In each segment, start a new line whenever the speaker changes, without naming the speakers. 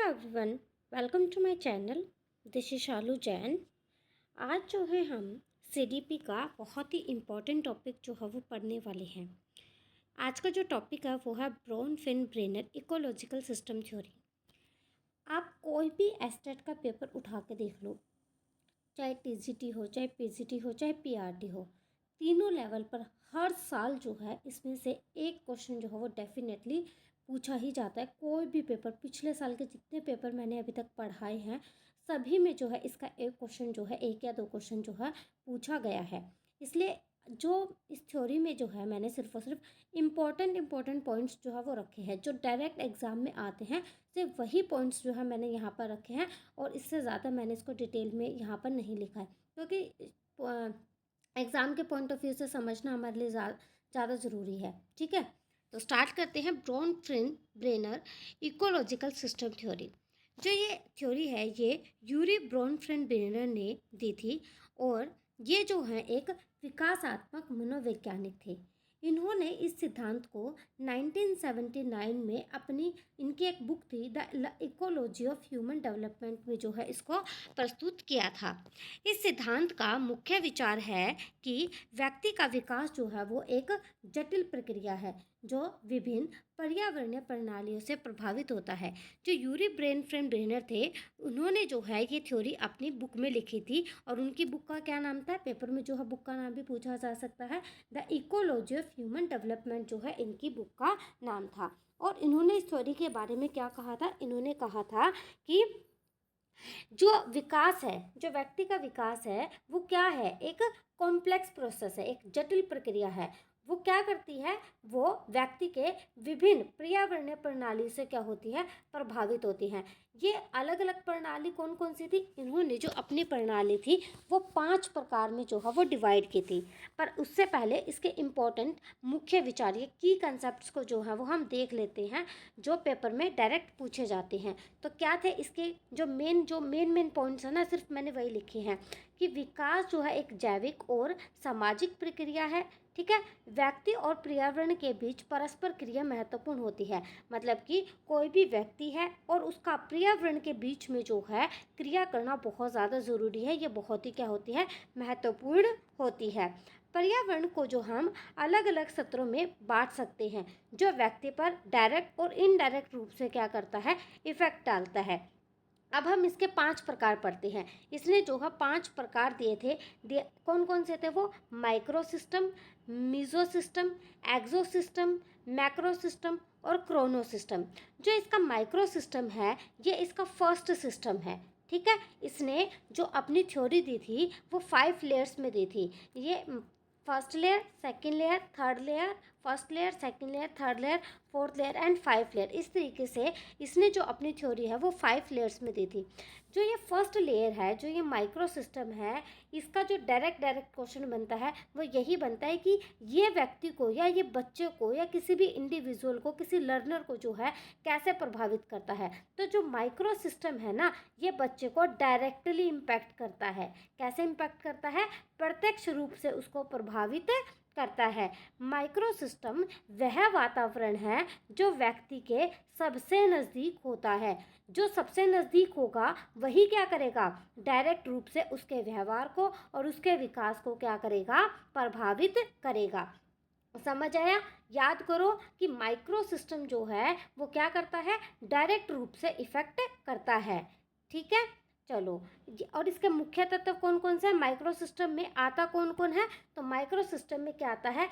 Everyone, welcome to my channel. This is Shalu Jain. आज जो है हम सीडीपी का बहुत ही इम्पोर्टेंट टॉपिक जो है वो पढ़ने वाले हैं। आज का जो टॉपिक है वो है Bronfenbrenner ecological system theory. आप कोई भी एस्टेट का पेपर उठा के देख लो, चाहे टीजीटी हो, चाहे पीजीटी हो, चाहे पीआरटी हो, तीनों लेवल पर हर साल जो है इसमें से एक क्वेश्चन जो है वो डेफिनेटली पूछा ही जाता है। कोई भी पेपर, पिछले साल के जितने पेपर मैंने अभी तक पढ़ाए हैं सभी में जो है इसका एक क्वेश्चन जो है, एक या दो क्वेश्चन जो है पूछा गया है। इसलिए जो इस थ्योरी में जो है मैंने सिर्फ और सिर्फ इम्पॉर्टेंट पॉइंट्स जो है वो रखे हैं, जो डायरेक्ट एग्जाम में आते हैं, सिर्फ वही पॉइंट्स जो है मैंने यहाँ पर रखे हैं और इससे ज़्यादा मैंने इसको डिटेल में यहाँ पर नहीं लिखा है, क्योंकि एग्ज़ाम के पॉइंट ऑफ व्यू से समझना हमारे लिए ज़्यादा ज़रूरी है। ठीक है, तो स्टार्ट करते हैं Bronfenbrenner ecological system theory. जो ये थ्योरी है ये यूरी ब्रॉन फिन ब्रेनर ने दी थी और ये जो है एक विकासात्मक मनोवैज्ञानिक थे। इन्होंने इस सिद्धांत को 1979 में अपनी इनकी एक बुक थी the ecology of human development में जो है इसको प्रस्तुत किया था। इस सिद्धांत का मुख्य विचार है कि व्यक्ति का विकास जो है वो एक जटिल प्रक्रिया है जो विभिन्न पर्यावरणीय प्रणालियों से प्रभावित होता है। जो यूरी ब्रेनर थे उन्होंने जो है ये थ्योरी अपनी बुक में लिखी थी और उनकी बुक का क्या नाम था, पेपर में जो है बुक का नाम भी पूछा जा सकता है, the ecology of human development जो है इनकी बुक का नाम था। और इन्होंने इस थ्योरी के बारे में क्या कहा था, इन्होंने कहा था कि जो विकास है, जो व्यक्ति का विकास है वो क्या है, एक कॉम्प्लेक्स प्रोसेस है, एक जटिल प्रक्रिया है। वो क्या करती है, वो व्यक्ति के विभिन्न पर्यावरणीय प्रणाली से क्या होती है, प्रभावित होती हैं। ये अलग अलग प्रणाली कौन कौन सी थी, इन्होंने जो अपनी प्रणाली थी वो 5 प्रकार में जो है वो डिवाइड की थी। पर उससे पहले इसके इम्पोर्टेंट मुख्य विचार, ये की कंसेप्ट को जो है वो हम देख लेते हैं जो पेपर में डायरेक्ट पूछे जाते हैं। तो क्या थे इसके जो मेन पॉइंट्स है ना, सिर्फ मैंने वही लिखे हैं कि विकास जो है एक जैविक और सामाजिक प्रक्रिया है। ठीक है, व्यक्ति और पर्यावरण के बीच परस्पर क्रिया महत्वपूर्ण होती है। मतलब कि कोई भी व्यक्ति है और उसका पर्यावरण के बीच में जो है क्रिया करना बहुत ज़्यादा ज़रूरी है, ये बहुत ही क्या होती है, महत्वपूर्ण होती है। पर्यावरण को जो हम अलग अलग सत्रों में बांट सकते हैं, जो व्यक्ति पर डायरेक्ट और इनडायरेक्ट रूप से क्या करता है, इफेक्ट डालता है। अब हम इसके 5 प्रकार पढ़ते हैं। इसने जो है 5 प्रकार दिए थे, कौन कौन से थे वो, माइक्रो सिस्टम, मीजो सिस्टम, एक्सो सिस्टम, मैक्रो सिस्टम और क्रोनो सिस्टम। जो इसका माइक्रो सिस्टम है ये इसका फर्स्ट सिस्टम है। ठीक है, इसने जो अपनी थ्योरी दी थी वो 5 लेयर्स में दी थी। ये first layer, second layer, third layer, first layer, second layer, third layer, fourth layer and 5 layer. इस तरीके से इसने जो अपनी थ्योरी है वो 5 लेयर्स में दी थी। जो ये फर्स्ट लेयर है, जो ये माइक्रो सिस्टम है, इसका जो डायरेक्ट क्वेश्चन बनता है वो यही बनता है कि ये व्यक्ति को या ये बच्चे को या किसी भी इंडिविजुअल को, किसी लर्नर को जो है कैसे प्रभावित करता है। तो जो माइक्रो सिस्टम है ना, ये बच्चे को डायरेक्टली इम्पैक्ट करता है। कैसे इम्पैक्ट करता है, प्रत्यक्ष रूप से उसको प्रभावित करता है। माइक्रो सिस्टम वह वातावरण है जो व्यक्ति के सबसे नज़दीक होता है। जो सबसे नज़दीक होगा वही क्या करेगा, डायरेक्ट रूप से उसके व्यवहार को और उसके विकास को क्या करेगा, प्रभावित करेगा। समझ आया? याद करो कि माइक्रो सिस्टम जो है वो क्या करता है, डायरेक्ट रूप से इफेक्ट करता है। ठीक है, चलो। और इसके मुख्य तत्व कौन कौन से हैं, माइक्रो सिस्टम में आता कौन कौन है, तो माइक्रो सिस्टम में क्या आता है,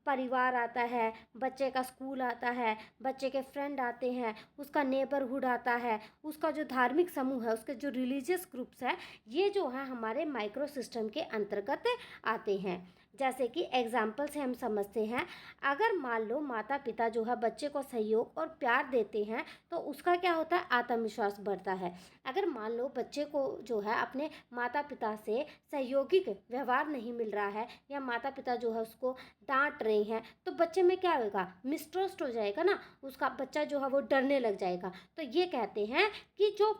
परिवार आता है, बच्चे का स्कूल आता है, बच्चे के फ्रेंड आते हैं, उसका नेबरहुड आता है, उसका जो धार्मिक समूह है, उसके जो रिलीजियस ग्रुप्स है, ये जो है हमारे माइक्रो सिस्टम के अंतर्गत आते हैं। जैसे कि एग्जाम्पल से हम समझते हैं, अगर मान लो माता पिता जो है बच्चे को सहयोग और प्यार देते हैं तो उसका क्या होता है, आत्मविश्वास बढ़ता है। अगर मान लो बच्चे को जो है अपने माता पिता से सहयोगिक व्यवहार नहीं मिल रहा है या माता पिता जो है उसको डांट रहे हैं तो बच्चे में क्या होगा, मिसट्रस्ट हो जाएगा ना, उसका बच्चा जो है वो डरने लग जाएगा। तो ये कहते हैं कि जो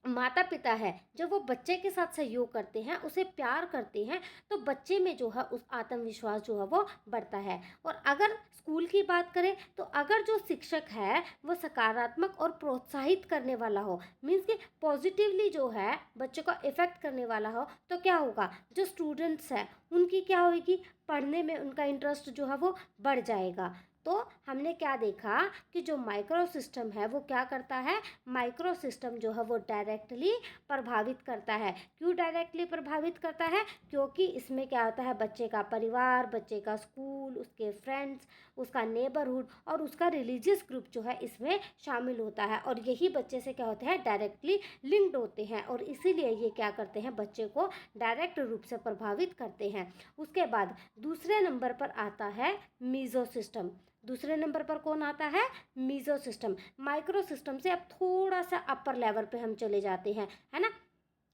माता पिता है जब वो बच्चे के साथ सहयोग करते हैं, उसे प्यार करते हैं, तो बच्चे में जो है उस आत्मविश्वास जो है वो बढ़ता है। और अगर स्कूल की बात करें तो अगर जो शिक्षक है वो सकारात्मक और प्रोत्साहित करने वाला हो, मीन्स कि पॉजिटिवली जो है बच्चे को इफेक्ट करने वाला हो, तो क्या होगा, जो स्टूडेंट्स है उनकी क्या होगी, पढ़ने में उनका इंटरेस्ट जो है वो बढ़ जाएगा। तो हमने क्या देखा कि जो माइक्रो सिस्टम है वो क्या करता है, माइक्रो सिस्टम जो है वो डायरेक्टली प्रभावित करता है। क्यों डायरेक्टली प्रभावित करता है, क्योंकि इसमें क्या होता है, बच्चे का परिवार, बच्चे का स्कूल, उसके फ्रेंड्स, उसका नेबरहुड और उसका रिलीजियस ग्रुप जो है इसमें शामिल होता है। और यही बच्चे से क्या होते हैं, डायरेक्टली लिंक्ड होते हैं, और इसीलिए ये क्या करते हैं, बच्चे को डायरेक्ट रूप से प्रभावित करते हैं। उसके बाद दूसरे नंबर पर आता है मीजो सिस्टम। दूसरे नंबर पर कौन आता है, मीजो सिस्टम। माइक्रो सिस्टम से अब थोड़ा सा अपर लेवल पे हम चले जाते हैं, है ना।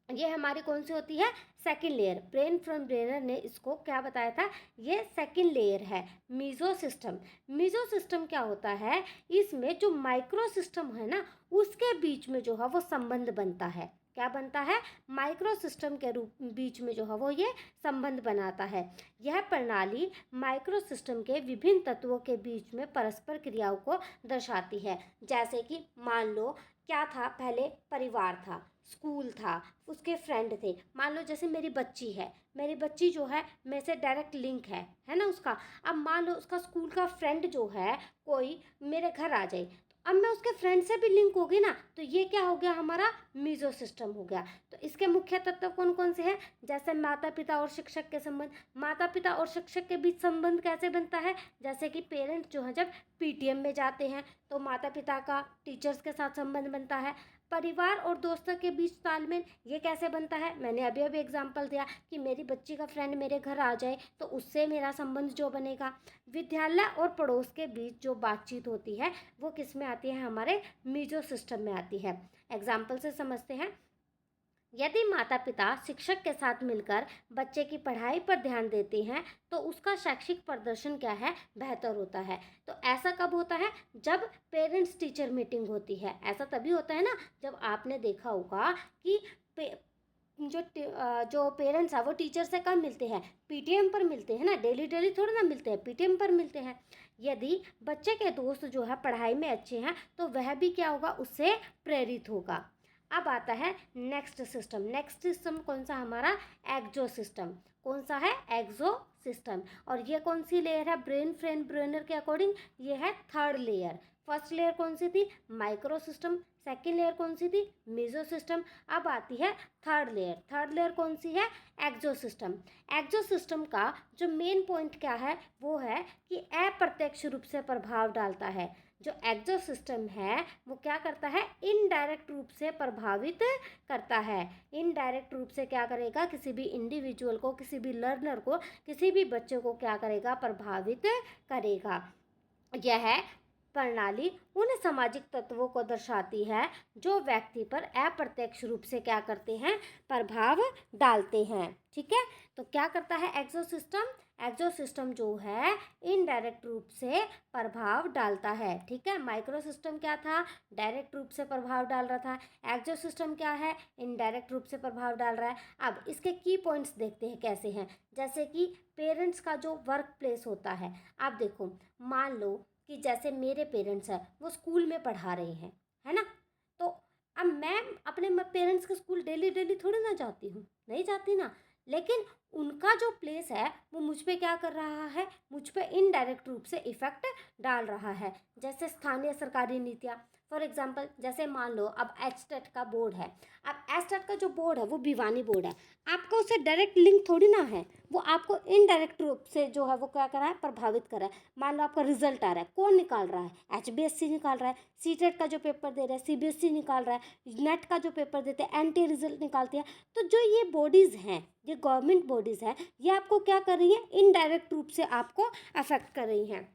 ये हमारी कौन सी होती है, second layer. Bronfenbrenner ने इसको क्या बताया था, ये सेकंड लेयर है मीजो सिस्टम। मीजो सिस्टम क्या होता है, इसमें जो माइक्रो सिस्टम है ना उसके बीच में जो है वो संबंध बनता है। क्या बनता है, माइक्रो सिस्टम के रूप बीच में जो है वो ये संबंध बनाता है। यह प्रणाली माइक्रो सिस्टम के विभिन्न तत्वों के बीच में परस्पर क्रियाओं को दर्शाती है। जैसे कि मान लो क्या था, पहले परिवार था, स्कूल था, उसके फ्रेंड थे। मान लो जैसे मेरी बच्ची है, मेरी बच्ची जो है मेरे से डायरेक्ट लिंक है ना उसका। अब मान लो उसका स्कूल का फ्रेंड जो है कोई मेरे घर आ जाए, तो अब मैं उसके फ्रेंड से भी लिंक होगी ना, तो ये क्या हो गया, हमारा मीजो सिस्टम हो गया। तो इसके मुख्य तत्व कौन कौन से हैं, जैसे माता पिता और शिक्षक के संबंध। माता पिता और शिक्षक के बीच संबंध कैसे बनता है, जैसे कि पेरेंट्स जो है जब पीटीएम में जाते हैं तो माता पिता का टीचर्स के साथ संबंध बनता है। परिवार और दोस्तों के बीच तालमेल, ये कैसे बनता है, मैंने अभी अभी एग्जांपल दिया कि मेरी बच्ची का फ्रेंड मेरे घर आ जाए तो उससे मेरा संबंध जो बनेगा। विद्यालय और पड़ोस के बीच जो बातचीत होती है वो किस में आती है, हमारे मीजो सिस्टम में आती है। एग्जाम्पल से समझते हैं। यदि माता पिता शिक्षक के साथ मिलकर बच्चे की पढ़ाई पर ध्यान देते हैं तो उसका शैक्षिक प्रदर्शन क्या है, बेहतर होता है। तो ऐसा कब होता है, जब पेरेंट्स टीचर मीटिंग होती है। ऐसा तभी होता है ना जब आपने देखा होगा कि जो पेरेंट्स है वो टीचर से कब मिलते हैं, पीटीएम पर मिलते हैं ना, डेली डेली थोड़ी ना मिलते हैं, पीटीएम पर मिलते हैं। यदि बच्चे के दोस्त जो है पढ़ाई में अच्छे हैं तो वह भी क्या होगा, उससे प्रेरित होगा। अब आता है नेक्स्ट सिस्टम। नेक्स्ट सिस्टम कौन सा, हमारा एक्सो सिस्टम। कौन सा है, एक्सो सिस्टम। और ये कौन सी लेयर है, ब्रेन फ्रेंड ब्रेनर के अकॉर्डिंग ये है थर्ड लेयर। फर्स्ट लेयर कौन सी थी, माइक्रो सिस्टम। सेकेंड लेयर कौन सी थी, मीजो सिस्टम। अब आती है थर्ड लेयर। थर्ड लेयर कौन सी है, एक्सो सिस्टम। एक्सो सिस्टम का जो मेन पॉइंट क्या है वो है कि अप्रत्यक्ष रूप से प्रभाव डालता है। जो एक्सो सिस्टम है वो क्या करता है, इनडायरेक्ट रूप से प्रभावित करता है। इनडायरेक्ट रूप से क्या करेगा, किसी भी इंडिविजुअल को, किसी भी लर्नर को, किसी भी बच्चे को क्या करेगा, प्रभावित करेगा। यह प्रणाली उन सामाजिक तत्वों को दर्शाती है जो व्यक्ति पर अप्रत्यक्ष रूप से क्या करते हैं, प्रभाव डालते हैं। ठीक है, तो क्या करता है एक्सो सिस्टम, एक्सो सिस्टम जो है इनडायरेक्ट रूप से प्रभाव डालता है। ठीक है, माइक्रो सिस्टम क्या था, डायरेक्ट रूप से प्रभाव डाल रहा था। एक्सो सिस्टम क्या है, इनडायरेक्ट रूप से प्रभाव डाल रहा है। अब इसके की पॉइंट्स देखते हैं कैसे हैं। जैसे कि पेरेंट्स का जो वर्क प्लेस होता है, आप देखो, मान लो कि जैसे मेरे पेरेंट्स हैं वो स्कूल में पढ़ा रहे हैं, है ना। तो अब मैं अपने पेरेंट्स के स्कूल डेली डेली थोड़ी ना जाती हूँ, नहीं जाती ना। लेकिन उनका जो प्लेस है वो मुझ पे क्या कर रहा है, मुझ पे इनडायरेक्ट रूप से इफेक्ट डाल रहा है। जैसे स्थानीय सरकारी नीतियाँ, फॉर एग्जांपल जैसे मान लो अब एचटेट का बोर्ड है। अब एचटेट का जो बोर्ड है वो भिवानी बोर्ड है, आपका उससे डायरेक्ट लिंक थोड़ी ना है, वो आपको इनडायरेक्ट रूप से जो है वो क्या कर रहा है, प्रभावित कर रहा है। मान लो आपका रिजल्ट आ रहा है, कौन निकाल रहा है, एचबीएससी निकाल रहा है। सीटेट का जो पेपर दे रहा है सीबीएसई निकाल रहा है। नेट का जो पेपर देते हैं एनटी रिजल्ट निकालती है। तो जो ये बॉडीज़ हैं, ये गवर्नमेंट बॉडीज़ हैं, ये आपको क्या कर रही हैं, इनडायरेक्ट रूप से आपको अफेक्ट कर रही हैं।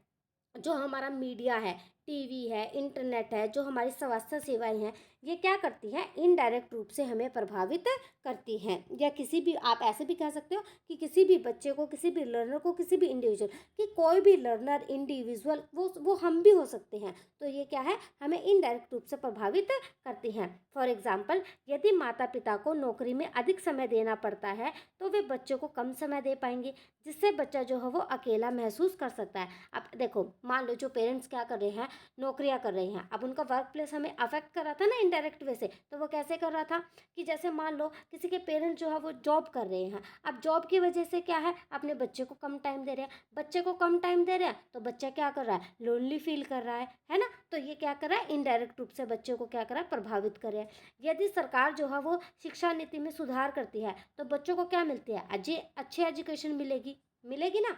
जो हमारा मीडिया है, टीवी है, इंटरनेट है, जो हमारी स्वास्थ्य सेवाएं हैं, ये क्या करती हैं, इनडायरेक्ट रूप से हमें प्रभावित करती हैं। या किसी भी, आप ऐसे भी कह सकते हो कि किसी भी बच्चे को, किसी भी लर्नर को, किसी भी इंडिविजुअल, कि कोई भी लर्नर इंडिविजुअल वो हम भी हो सकते हैं, तो ये क्या है, हमें इनडायरेक्ट रूप से प्रभावित करती हैं। फॉर एग्जाम्पल, यदि माता पिता को नौकरी में अधिक समय देना पड़ता है तो वे बच्चे को कम समय दे पाएंगे, जिससे बच्चा जो है वो अकेला महसूस कर सकता है। अब देखो, मान लो जो पेरेंट्स क्या कर रहे हैं, नौकरियां कर रहे हैं, अब उनका वर्क प्लेस हमें अफेक्ट कर रहा था ना इनडायरेक्ट वे से, तो वो कैसे कर रहा था कि जैसे मान लो किसी के पेरेंट्स जो है वो जॉब कर रहे हैं, अब जॉब की वजह से क्या है, अपने बच्चे को कम टाइम दे रहे हैं, बच्चे को कम टाइम दे रहे हैं तो बच्चा क्या कर रहा है, लोनली फील कर रहा है ना, तो ये क्या कर रहा है, इनडायरेक्ट रूप से बच्चे को क्या कर रहा है, प्रभावित कर रहा है। यदि सरकार जो है वो शिक्षा नीति में सुधार करती है तो बच्चों को क्या मिलती है, अच्छी एजुकेशन मिलेगी ना।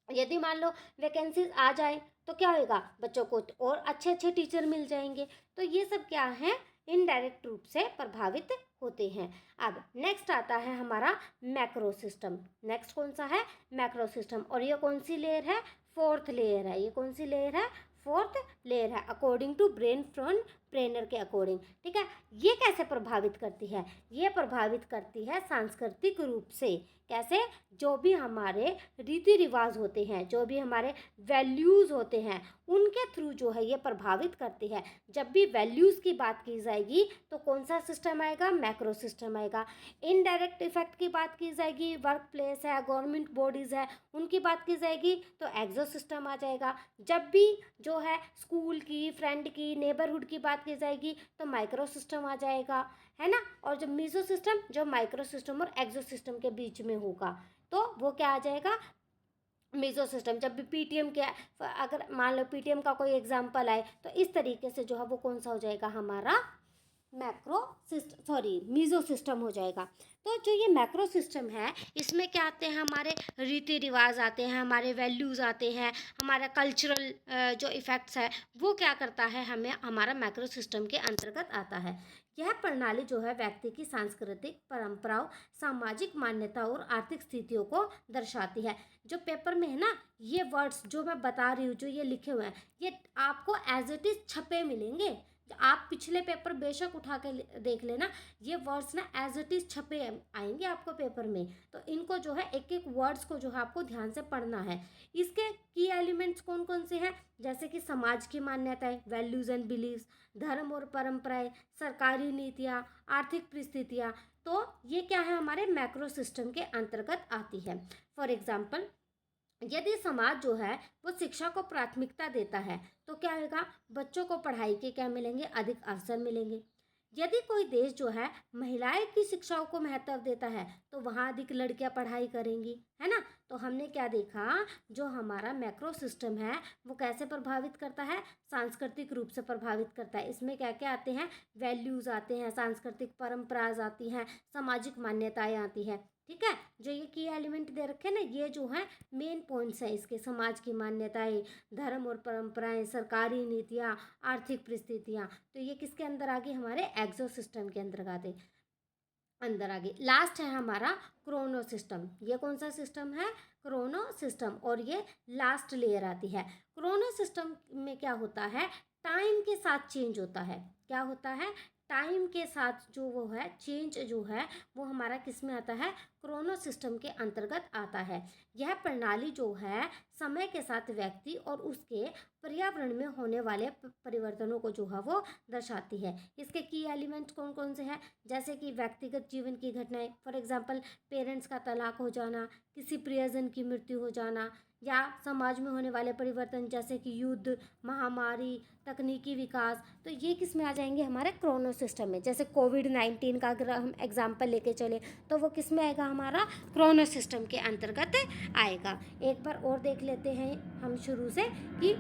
यदि मान लो वैकेंसीज आ जाए तो क्या होगा, बच्चों को और अच्छे अच्छे टीचर मिल जाएंगे। तो ये सब क्या है, इनडायरेक्ट रूप से प्रभावित होते हैं। अब नेक्स्ट आता है हमारा मैक्रो सिस्टम। नेक्स्ट कौन सा है, मैक्रो सिस्टम। और ये कौन सी लेयर है, फोर्थ लेयर है। ये कौन सी लेयर है, फोर्थ लेयर है, according to Bronfenbrenner के अकॉर्डिंग। ठीक है, ये कैसे प्रभावित करती है, ये प्रभावित करती है सांस्कृतिक रूप से। कैसे, जो भी हमारे रीति रिवाज होते हैं, जो भी हमारे वैल्यूज़ होते हैं, उनके थ्रू जो है ये प्रभावित करती है। जब भी वैल्यूज़ की बात की जाएगी तो कौन सा सिस्टम आएगा, मैक्रो सिस्टम आएगा। इनडायरेक्ट इफेक्ट की बात की जाएगी, वर्क प्लेस है, गवर्नमेंट बॉडीज़ है, उनकी बात की जाएगी तो एक्सो सिस्टम आ जाएगा। जब भी जो है स्कूल की, फ्रेंड की, नेबरहुड की बात की जाएगी तो माइक्रो सिस्टम आ जाएगा, है ना। और जब मीजो सिस्टम, जो माइक्रो सिस्टम और एक्सो सिस्टम के बीच में होगा तो वो क्या आ जाएगा, मीजो सिस्टम। जब भी पीटीएम के, अगर मान लो पीटीएम का कोई एग्जांपल आए तो इस तरीके से जो है वो कौन सा हो जाएगा, हमारा macro system, sorry meso system हो जाएगा। तो जो ये मैक्रो सिस्टम है, इसमें क्या आते हैं, हमारे रीति रिवाज आते हैं, हमारे वैल्यूज़ आते हैं, हमारा कल्चरल जो इफ़ेक्ट्स है वो क्या करता है, हमें हमारा मैक्रो सिस्टम के अंतर्गत आता है। यह प्रणाली जो है व्यक्ति की सांस्कृतिक परंपराओं, सामाजिक मान्यता और आर्थिक स्थितियों को दर्शाती है। जो पेपर में है ना, ये वर्ड्स जो मैं बता रही हूँ, जो ये लिखे हुए हैं, ये आपको एज इट इज़ छपे मिलेंगे। आप पिछले पेपर बेशक उठा के देख लेना, ये वर्ड्स ना एज इट इज़ छपे आएंगे आपको पेपर में। तो इनको जो है एक एक वर्ड्स को जो है आपको ध्यान से पढ़ना है। इसके की एलिमेंट्स कौन कौन से हैं, जैसे कि समाज की मान्यताएं, वैल्यूज़ एंड बिलीव्स, धर्म और परंपराएं, सरकारी नीतियाँ, आर्थिक परिस्थितियाँ। तो ये क्या है, हमारे मैक्रो सिस्टम के अंतर्गत आती है। फॉर एग्जाम्पल, यदि समाज जो है वो शिक्षा को प्राथमिकता देता है तो क्या होगा, बच्चों को पढ़ाई के क्या मिलेंगे, अधिक अवसर मिलेंगे। यदि कोई देश जो है महिलाएं की शिक्षाओं को महत्व देता है तो वहाँ अधिक लड़कियां पढ़ाई करेंगी, है ना। तो हमने क्या देखा, जो हमारा मैक्रो सिस्टम है वो कैसे प्रभावित करता है, सांस्कृतिक रूप से प्रभावित करता है। इसमें क्या क्या आते हैं, वैल्यूज़ आते हैं, सांस्कृतिक परंपराएं आती हैं, सामाजिक मान्यताएं आती है। ठीक है, जो ये की एलिमेंट दे रखे हैं ना, ये जो है मेन पॉइंट्स हैं इसके, समाज की मान्यताएं, धर्म और परंपराएं, सरकारी नीतियाँ, आर्थिक परिस्थितियाँ। तो ये किसके अंदर आ गई, हमारे एक्सो सिस्टम के अंदर आ गई। लास्ट है हमारा क्रोनो सिस्टम। ये कौन सा सिस्टम है, क्रोनो सिस्टम, और ये लास्ट लेयर आती है। क्रोनो सिस्टम में क्या होता है, टाइम के साथ चेंज होता है। क्या होता है, टाइम के साथ जो वो है चेंज जो है वो हमारा किस में आता है, क्रोनो सिस्टम के अंतर्गत आता है। यह प्रणाली जो है समय के साथ व्यक्ति और उसके पर्यावरण में होने वाले परिवर्तनों को जो है वो दर्शाती है। इसके की एलिमेंट कौन कौन से हैं, जैसे कि व्यक्तिगत जीवन की घटनाएं, फॉर एग्जांपल पेरेंट्स का तलाक हो जाना, किसी प्रियजन की मृत्यु हो जाना, या समाज में होने वाले परिवर्तन जैसे कि युद्ध, महामारी, तकनीकी विकास। तो ये किस में आ जाएंगे, हमारे क्रोनो सिस्टम में। जैसे कोविड-19 का अगर हम एग्जाम्पल लेके चले तो वो किस में आएगा, हमारा क्रोनो सिस्टम के अंतर्गत आएगा। एक बार और देख लेते हैं हम शुरू से कि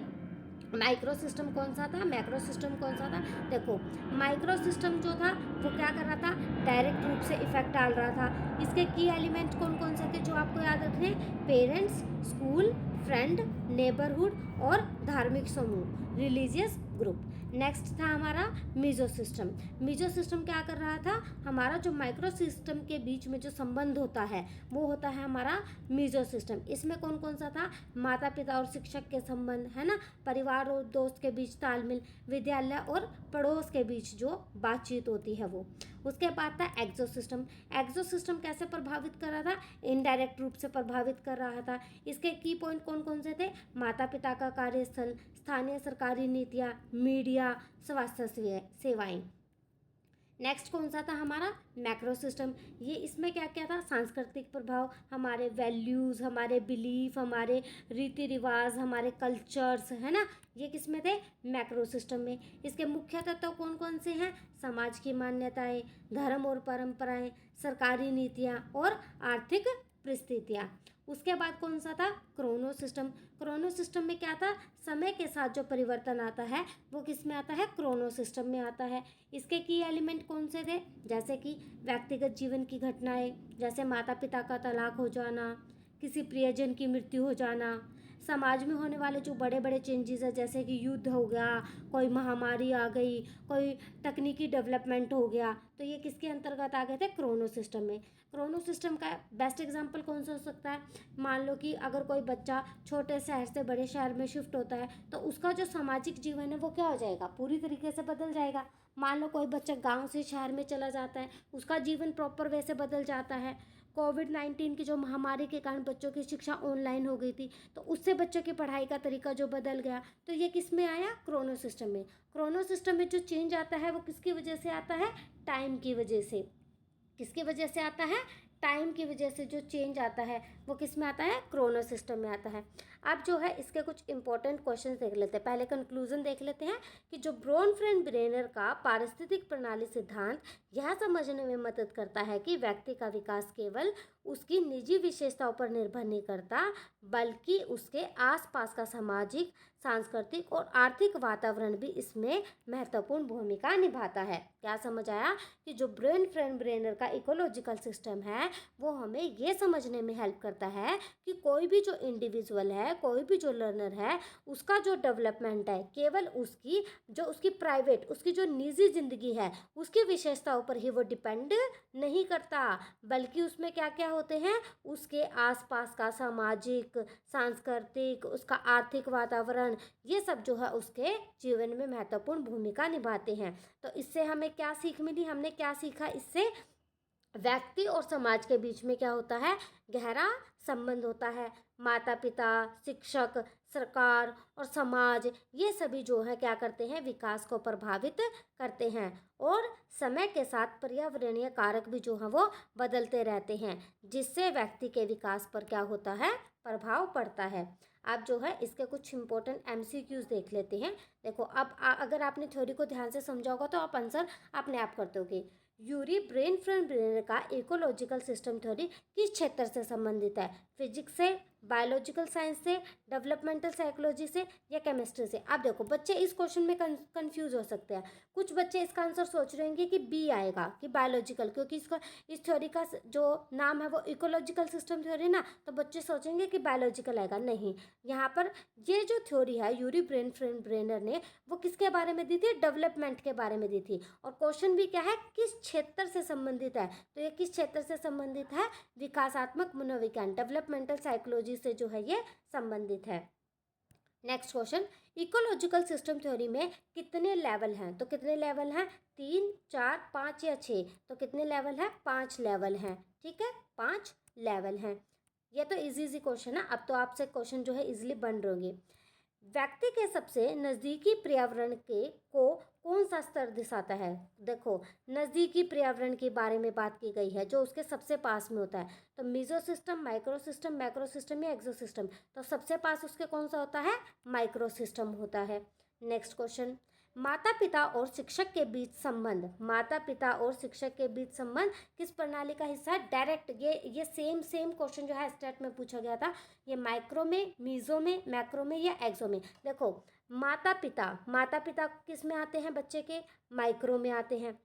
माइक्रो सिस्टम कौन सा था, मैक्रो सिस्टम कौन सा था। देखो, माइक्रो सिस्टम जो था वो क्या कर रहा था, डायरेक्ट रूप से इफेक्ट डाल रहा था। इसके की एलिमेंट कौन कौन से थे जो आपको याद रखने, पेरेंट्स, स्कूल, फ्रेंड, नेबरहुड और धार्मिक समूह, रिलीजियस ग्रुप। नेक्स्ट था हमारा मीजो सिस्टम। मीजो सिस्टम क्या कर रहा था, हमारा जो माइक्रो सिस्टम के बीच में जो संबंध होता है वो होता है हमारा मीजो सिस्टम। इसमें कौन कौन सा था, माता पिता और शिक्षक के संबंध, है ना, परिवार और दोस्त के बीच तालमेल, विद्यालय और पड़ोस के बीच जो बातचीत होती है वो। उसके बाद था एक्सो सिस्टम। एक्सो सिस्टम कैसे प्रभावित कर रहा था, इनडायरेक्ट रूप से प्रभावित कर रहा था। इसके की पॉइंट कौन कौन से थे, माता पिता का कार्यस्थल, स्थानीय सरकारी नीतियाँ, मीडिया, स्वास्थ्य सेवाएं। नेक्स्ट कौन सा था हमारा, मैक्रो सिस्टम। ये इसमें क्या क्या था, सांस्कृतिक प्रभाव, हमारे वैल्यूज़, हमारे बिलीफ, हमारे रीति रिवाज, हमारे कल्चर्स, है ना, ये किस में थे, मैक्रो सिस्टम में। इसके मुख्य तत्व कौन कौन से हैं, समाज की मान्यताएं, धर्म और परंपराएं, सरकारी नीतियाँ और आर्थिक परिस्थितियाँ। उसके बाद कौन सा था, क्रोनो सिस्टम। क्रोनो सिस्टम में क्या था, समय के साथ जो परिवर्तन आता है वो किस में आता है, क्रोनो सिस्टम में आता है। इसके की एलिमेंट कौन से थे, जैसे कि व्यक्तिगत जीवन की घटनाएं, जैसे माता पिता का तलाक हो जाना, किसी प्रियजन की मृत्यु हो जाना, समाज में होने वाले जो बड़े बड़े चेंजेस है, जैसे कि युद्ध हो गया, कोई महामारी आ गई, कोई तकनीकी डेवलपमेंट हो गया, तो ये किसके अंतर्गत आ गए थे, क्रोनो सिस्टम में। क्रोनो सिस्टम का बेस्ट एग्जांपल कौन सा हो सकता है, मान लो कि अगर कोई बच्चा छोटे शहर से बड़े शहर में शिफ्ट होता है तो उसका जो सामाजिक जीवन है वो क्या हो जाएगा, पूरी तरीके से बदल जाएगा। मान लो कोई बच्चा गांव से शहर में चला जाता है, उसका जीवन प्रॉपर वे से बदल जाता है। कोविड-19 की जो महामारी के कारण बच्चों की शिक्षा ऑनलाइन हो गई थी, तो उससे बच्चों की पढ़ाई का तरीका जो बदल गया, तो ये किस में आया, क्रोनो सिस्टम में। क्रोनो सिस्टम में जो चेंज आता है वो किसकी वजह से आता है, टाइम की वजह से। किसकी वजह से आता है, टाइम की वजह से जो चेंज आता है वो किस में आता है, क्रोनो सिस्टम में आता है। अब जो है इसके कुछ इंपॉर्टेंट क्वेश्चन देख लेते हैं। पहले कंक्लूजन देख लेते हैं कि जो ब्रोनफ्रेंड ब्रेनर का पारिस्थितिक प्रणाली सिद्धांत यह समझने में मदद करता है कि व्यक्ति का विकास केवल उसकी निजी विशेषताओं पर निर्भर नहीं करता, बल्कि उसके आसपास का सामाजिक, सांस्कृतिक और आर्थिक वातावरण भी इसमें महत्वपूर्ण भूमिका निभाता है। क्या समझ आया कि जो ब्रेन फ्रेंड ब्रेनर का इकोलॉजिकल सिस्टम है वो हमें ये समझने में हेल्प करता है कि कोई भी जो इंडिविजुअल है, कोई भी जो लर्नर है, उसका जो डेवलपमेंट है केवल उसकी प्राइवेट, उसकी जो निजी जिंदगी है उसकी विशेषताओं पर ही वो डिपेंड नहीं करता, बल्कि उसमें क्या क्या होते हैं, उसके आसपास का सामाजिक, सांस्कृतिक, उसका आर्थिक वातावरण, ये सब जो है उसके जीवन में महत्वपूर्ण भूमिका निभाते हैं। तो इससे हमें क्या सीख मिली, हमने क्या सीखा इससे, व्यक्ति और समाज के बीच में क्या होता है, गहरा संबंध होता है। माता पिता, शिक्षक, सरकार और समाज, ये सभी जो है क्या करते हैं, विकास को प्रभावित करते हैं। और समय के साथ पर्यावरणीय कारक भी जो है वो बदलते रहते हैं, जिससे व्यक्ति के विकास पर क्या होता है, प्रभाव पड़ता है। आप जो है इसके कुछ इंपॉर्टेंट एमसीक्यूज देख लेते हैं। देखो अब अगर आपने थ्योरी को ध्यान से समझा होगा तो आप आंसर अपने आप कर दोगे। यूरी ब्रेन फ्रेंड ब्रेनर का इकोलॉजिकल सिस्टम थ्योरी किस क्षेत्र से संबंधित है, फिजिक्स से, बायोलॉजिकल साइंस से, डेवलपमेंटल साइकोलॉजी से या केमिस्ट्री से। आप देखो बच्चे इस क्वेश्चन में कंफ्यूज हो सकते हैं। कुछ बच्चे इसका आंसर सोच रहे होंगे कि बी आएगा, कि बायोलॉजिकल, क्योंकि इस थ्योरी का जो नाम है वो इकोलॉजिकल सिस्टम थ्योरी ना, तो बच्चे सोचेंगे कि बायोलॉजिकल आएगा। नहीं, यहाँ पर ये जो थ्योरी है यूरी ब्रेन फ्रेंड ब्रेनर ने, वो किसके बारे में दी थी, डेवलपमेंट के बारे में दी थी। और क्वेश्चन भी क्या है, किस क्षेत्र से संबंधित है, तो ये किस क्षेत्र से संबंधित है, विकासात्मक मनोविज्ञान, डेवलपमेंटल साइकोलॉजी से जो है ये संबंधित है। Next question, ecological system theory में कितने लेवल हैं, तो कितने लेवल हैं, 3, 4, 5 या 6, तो कितने लेवल हैं, 5 लेवल हैं। ठीक है, 5 लेवल हैं। ये तो इजी क्वेश्चन है। अब तो आपसे क्वेश्चन जो है इजीली बन रहे होंगे। व्यक्ति के सबसे नज़दीकी पर्यावरण के को कौन सा स्तर दिखाता है। देखो नज़दीकी पर्यावरण के बारे में बात की गई है, जो उसके सबसे पास में होता है। तो meso system, micro system, macro system या एक्सो सिस्टम, तो सबसे पास उसके कौन सा होता है, माइक्रो सिस्टम होता है। नेक्स्ट क्वेश्चन, माता पिता और शिक्षक के बीच संबंध, माता पिता और शिक्षक के बीच संबंध किस प्रणाली का हिस्सा है, डायरेक्ट ये सेम क्वेश्चन जो है स्टेट में पूछा गया था। ये माइक्रो में, मीजो में, मैक्रो में या एक्सो में। देखो माता पिता किस में आते हैं, बच्चे के माइक्रो में आते हैं।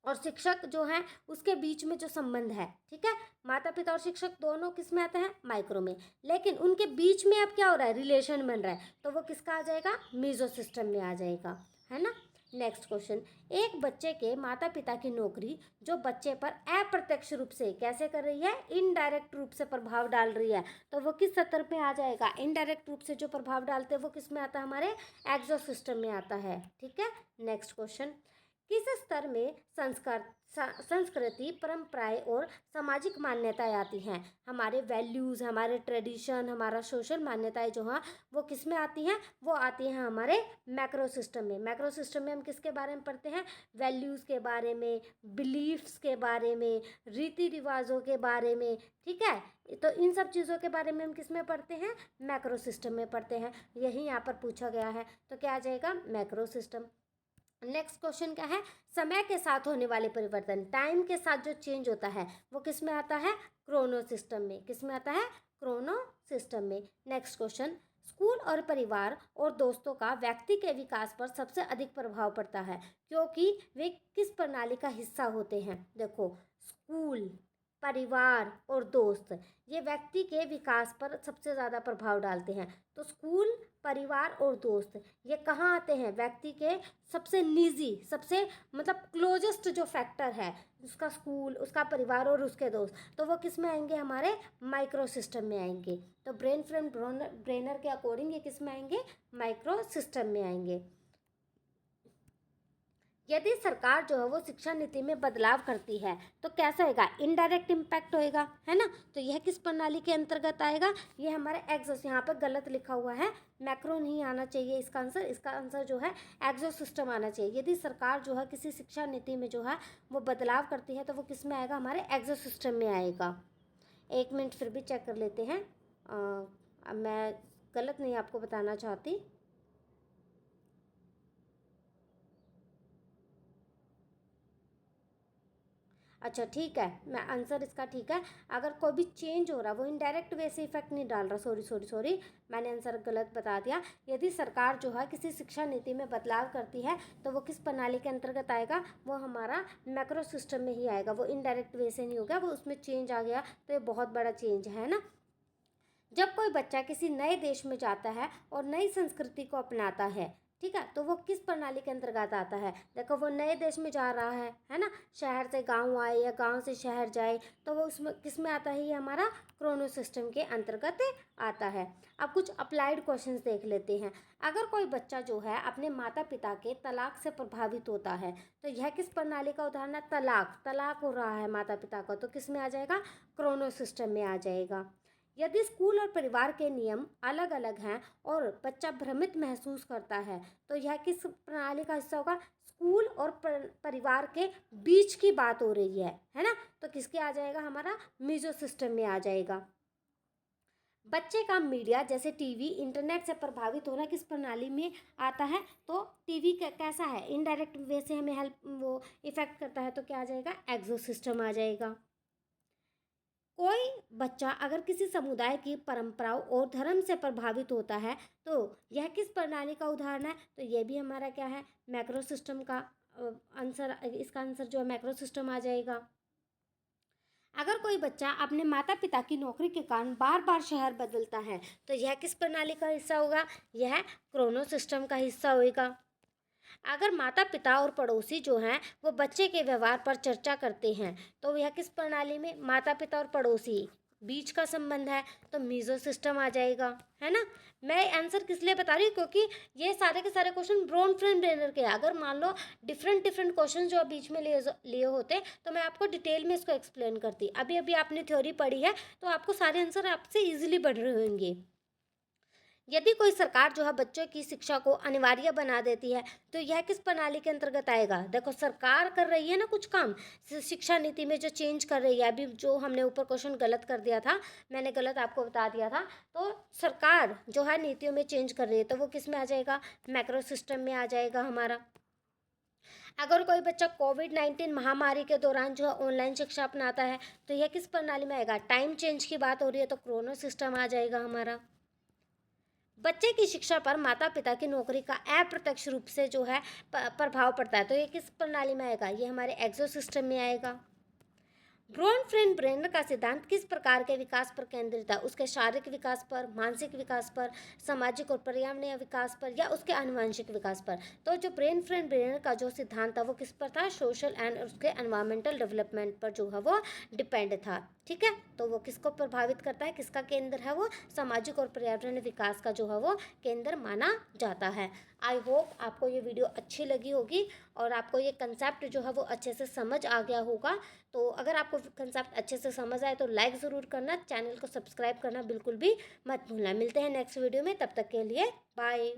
और शिक्षक जो है उसके बीच में जो संबंध है, ठीक है, माता पिता और शिक्षक दोनों किस में आते हैं, माइक्रो में। लेकिन उनके बीच में अब क्या हो रहा है, रिलेशन बन रहा है, तो वो किसका आ जाएगा, मीजो सिस्टम में आ जाएगा। है ना। नेक्स्ट क्वेश्चन, एक बच्चे के माता पिता की नौकरी जो बच्चे पर अप्रत्यक्ष रूप से कैसे कर रही है, इनडायरेक्ट रूप से प्रभाव डाल रही है, तो वो किस स्तर पे आ जाएगा, इनडायरेक्ट रूप से जो प्रभाव डालते हैं वो किस में आता है, हमारे एग्जो सिस्टम में आता है। ठीक है। नेक्स्ट क्वेश्चन, किस स्तर में संस्कृति, परंपराएं और सामाजिक मान्यताएं आती हैं, हमारे वैल्यूज़, हमारे ट्रेडिशन, हमारा सोशल मान्यताएं जो हैं वो किस में आती हैं, वो आती हैं हमारे मैक्रो सिस्टम में। मैक्रो सिस्टम में हम किसके बारे में पढ़ते हैं, वैल्यूज़ के बारे में, बिलीफ्स के बारे में, रीति रिवाजों के बारे में। ठीक है, तो इन सब चीज़ों के बारे में हम किस में पढ़ते हैं, मैक्रो सिस्टम में पढ़ते हैं। यही यहाँ पर पूछा गया है, तो क्या आ जाएगा, मैक्रो सिस्टम। नेक्स्ट क्वेश्चन क्या है, समय के साथ होने वाले परिवर्तन, टाइम के साथ जो चेंज होता है वो किस में आता है, क्रोनो सिस्टम में। किस में आता है, क्रोनो सिस्टम में। नेक्स्ट क्वेश्चन, स्कूल और परिवार और दोस्तों का व्यक्ति के विकास पर सबसे अधिक प्रभाव पड़ता है क्योंकि वे किस प्रणाली का हिस्सा होते हैं। देखो, स्कूल, परिवार और दोस्त ये व्यक्ति के विकास पर सबसे ज़्यादा प्रभाव डालते हैं। तो स्कूल, परिवार और दोस्त ये कहाँ आते हैं, व्यक्ति के सबसे निजी, सबसे मतलब क्लोजेस्ट जो फैक्टर है, उसका स्कूल, उसका परिवार और उसके दोस्त, तो वो किस में आएंगे, हमारे माइक्रो सिस्टम में आएंगे। तो ब्रेन फ्रेंड ब्रेनर के अकॉर्डिंग ये किस में आएंगे, माइक्रो सिस्टम में आएंगे। यदि सरकार जो है वो शिक्षा नीति में बदलाव करती है तो कैसा होगा, इनडायरेक्ट इम्पैक्ट होएगा, है ना। तो यह किस प्रणाली के अंतर्गत आएगा, ये हमारे एक्सोस, यहाँ पर गलत लिखा हुआ है, मैक्रो नहीं आना चाहिए इसका आंसर, इसका आंसर जो है एक्सो सिस्टम आना चाहिए। यदि सरकार जो है किसी शिक्षा नीति में जो है वो बदलाव करती है तो वो किस में आएगा, हमारे एक्सो सिस्टम में आएगा। 1 मिनट फिर भी चेक कर लेते हैं, मैं गलत नहीं आपको बताना चाहती। अच्छा ठीक है, मैं आंसर इसका ठीक है, अगर कोई भी चेंज हो रहा वो इनडायरेक्ट वे से इफेक्ट नहीं डाल रहा, सॉरी मैंने आंसर गलत बता दिया। यदि सरकार जो है किसी शिक्षा नीति में बदलाव करती है तो वो किस प्रणाली के अंतर्गत आएगा, वो हमारा मैक्रो सिस्टम में ही आएगा, वो इनडायरेक्ट वे से नहीं होगा, वो उसमें चेंज आ गया तो ये बहुत बड़ा चेंज है ना। जब कोई बच्चा किसी नए देश में जाता है और नई संस्कृति को अपनाता है, ठीक है, तो वो किस प्रणाली के अंतर्गत आता है, देखो वो नए देश में जा रहा है ना, शहर से गांव आए या गांव से शहर जाए, तो वो उसमें किस में आता है, ये हमारा क्रोनो सिस्टम के अंतर्गत आता है। अब कुछ अप्लाइड क्वेश्चंस देख लेते हैं। अगर कोई बच्चा जो है अपने माता पिता के तलाक से प्रभावित होता है तो यह किस प्रणाली का उदाहरण है, तलाक हो रहा है माता पिता का, तो किस में आ जाएगा, क्रोनो सिस्टम में आ जाएगा। यदि स्कूल और परिवार के नियम अलग अलग हैं और बच्चा भ्रमित महसूस करता है तो यह किस प्रणाली का हिस्सा होगा, स्कूल और परिवार के बीच की बात हो रही है ना, तो किसके आ जाएगा, हमारा मीजो सिस्टम में आ जाएगा। बच्चे का मीडिया जैसे टीवी, इंटरनेट से प्रभावित होना किस प्रणाली में आता है, तो टीवी कैसा है, इनडायरेक्ट वे से हमें हेल्प वो इफेक्ट करता है, तो क्या आ जाएगा, एक्सो सिस्टम आ जाएगा। कोई बच्चा अगर किसी समुदाय की परंपराओं और धर्म से प्रभावित होता है तो यह किस प्रणाली का उदाहरण है, तो यह भी हमारा क्या है, मैक्रो सिस्टम का आंसर, इसका आंसर जो है मैक्रो सिस्टम आ जाएगा। अगर कोई बच्चा अपने माता पिता की नौकरी के कारण बार बार शहर बदलता है तो यह किस प्रणाली का हिस्सा होगा, यह क्रोनो सिस्टम का हिस्सा होगा। अगर माता पिता और पड़ोसी जो हैं वो बच्चे के व्यवहार पर चर्चा करते हैं तो यह किस प्रणाली में, माता पिता और पड़ोसी बीच का संबंध है, तो मीजो सिस्टम आ जाएगा, है ना। मैं आंसर किस लिए बता रही हूँ, क्योंकि ये सारे के सारे क्वेश्चन ब्रॉन ब्रेनर के, अगर मान लो डिफरेंट क्वेश्चन जो बीच में लिए होते तो मैं आपको डिटेल में इसको एक्सप्लेन करती। अभी अभी आपने थ्योरी पढ़ी है तो आपको सारे आंसर आपसे ईजिली बढ़ रहे होंगे। यदि कोई सरकार जो है बच्चों की शिक्षा को अनिवार्य बना देती है तो यह किस प्रणाली के अंतर्गत आएगा, देखो सरकार कर रही है ना कुछ काम, शिक्षा नीति में जो चेंज कर रही है, अभी जो हमने ऊपर क्वेश्चन गलत कर दिया था, मैंने गलत आपको बता दिया था, तो सरकार जो है नीतियों में चेंज कर रही है तो वो किस में आ जाएगा, मैक्रो सिस्टम में आ जाएगा हमारा। अगर कोई बच्चा कोविड-19 महामारी के दौरान जो है ऑनलाइन शिक्षा अपनाता है तो यह किस प्रणाली में आएगा, टाइम चेंज की बात हो रही है तो क्रोनो सिस्टम आ जाएगा हमारा। बच्चे की शिक्षा पर माता पिता की नौकरी का अप्रत्यक्ष रूप से जो है प्रभाव पड़ता है तो ये किस प्रणाली में आएगा, ये हमारे एक्सो सिस्टम में आएगा। ब्रोनफ्रेंड ब्रेनर का सिद्धांत किस प्रकार के विकास पर केंद्रित है? उसके शारीरिक विकास पर, मानसिक विकास पर, सामाजिक और पर्यावरणीय विकास पर, या उसके आनुवंशिक विकास पर? तो जो ब्रेनफ्रेंड ब्रेनर का जो सिद्धांत था वो किस पर था? सोशल एंड उसके एनवायरमेंटल डेवलपमेंट पर जो है वो डिपेंड था। ठीक है, तो वो किसको प्रभावित करता है, किसका केंद्र है वो? सामाजिक और पर्यावरणीय विकास का जो है वो केंद्र माना जाता है। आई होप आपको ये वीडियो अच्छी लगी होगी और आपको ये कंसेप्ट जो है वो अच्छे से समझ आ गया होगा। तो अगर आपको कंसेप्ट अच्छे से समझ आए तो लाइक ज़रूर करना, चैनल को सब्सक्राइब करना बिल्कुल भी मत भूलना। मिलते हैं नेक्स्ट वीडियो में, तब तक के लिए बाय।